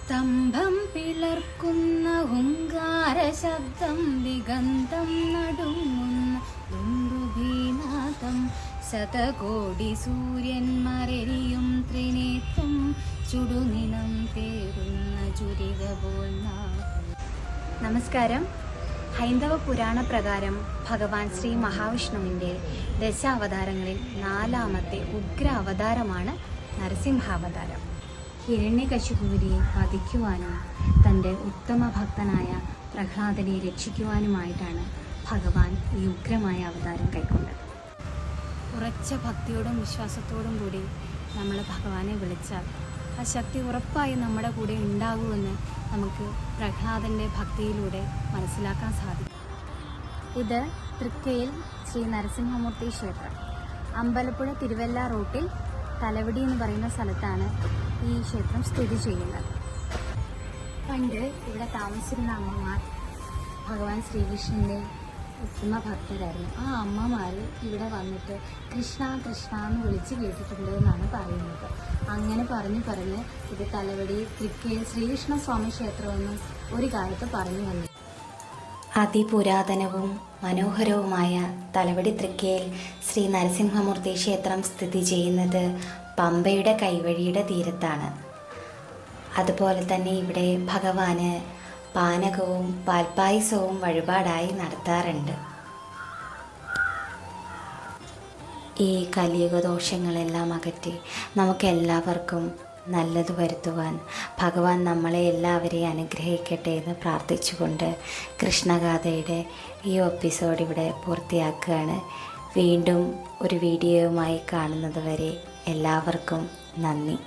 സ്തംഭം പിളർക്കുന്ന ഹുങ്കാര ശബ്ദം ദിഗന്തം നടുങ്ങുന്ന ദുന്ദുഭീനാദം ശതകോടി സൂര്യന്മാരെരിയും ത്രിനേത്രം ചുടുനിണം പേറുന്ന ചുരിക പോൽ. നമസ്കാരം. ഹൈന്ദവ പുരാണ പ്രകാരം ഭഗവാൻ ശ്രീ മഹാവിഷ്ണുവിൻ്റെ ദശാവതാരങ്ങളിൽ 4ാമത്തെ ഉഗ്ര അവതാരമാണ് നരസിംഹാവതാരം. ഹിരണ്യകശിപുവിനെ വധിക്കുവാനും തൻ്റെ ഉത്തമ ഭക്തനായ പ്രഹ്ലാദനെ രക്ഷിക്കുവാനുമായിട്ടാണ് ഭഗവാൻ ഈ ഉഗ്രമായ അവതാരം കൈക്കൊണ്ടത്. ഉറച്ച ഭക്തിയോടും വിശ്വാസത്തോടും കൂടി നമ്മൾ ഭഗവാനെ വിളിച്ചാൽ ആ ശക്തി ഉറപ്പായും നമ്മുടെ കൂടെ ഉണ്ടാകുമെന്ന് നമുക്ക് പ്രഹ്ലാദൻ്റെ ഭക്തിയിലൂടെ മനസ്സിലാക്കാൻ സാധിക്കും. ഇത് തൃക്കയിൽ ശ്രീ നരസിംഹമൂർത്തി ക്ഷേത്രം, അമ്പലപ്പുഴ തിരുവല്ല റൂട്ടിൽ തലവടി എന്ന് പറയുന്ന സ്ഥലത്താണ് ഈ ക്ഷേത്രം സ്ഥിതി ചെയ്യുന്നത്. പണ്ട് ഇവിടെ താമസിച്ചിരുന്ന അമ്മമാർ ഭഗവാൻ ശ്രീകൃഷ്ണൻ്റെ ഉത്തമ ഭക്തരായിരുന്നു. ആ അമ്മമാർ ഇവിടെ വന്നിട്ട് കൃഷ്ണ കൃഷ്ണ എന്ന് വിളിച്ച് കേട്ടിട്ടുണ്ട് എന്നാണ് പറയുന്നത്. അങ്ങനെ പറഞ്ഞ് ഇത് തലവടി തൃക്കയിൽ ശ്രീകൃഷ്ണ സ്വാമി ക്ഷേത്രമെന്നും ഒരു കാലത്ത് പറഞ്ഞു വന്നു. അതിപുരാതനവും മനോഹരവുമായ തലവടി തൃക്കയിൽ ശ്രീ നരസിംഹമൂർത്തി ക്ഷേത്രം സ്ഥിതി ചെയ്യുന്നത് പമ്പയുടെ കൈവഴിയുടെ തീരത്താണ്. അതുപോലെ തന്നെ ഇവിടെ ഭഗവാന് പാനകവും പാൽപ്പായസവും വഴിപാടായി നടത്താറുണ്ട്. ഈ കലിയുഗ ദോഷങ്ങളെല്ലാം അകറ്റി നമുക്കെല്ലാവർക്കും നല്ലത് വരുത്തുവാൻ ഭഗവാൻ നമ്മളെ എല്ലാവരെയും അനുഗ്രഹിക്കട്ടെ എന്ന് പ്രാർത്ഥിച്ചുകൊണ്ട് കൃഷ്ണഗാഥയുടെ ഈ എപ്പിസോഡ് ഇവിടെ പൂർത്തിയാക്കുകയാണ്. വീണ്ടും ഒരു വീഡിയോയുമായി കാണുന്നത് വരെ എല്ലാവർക്കും നന്ദി.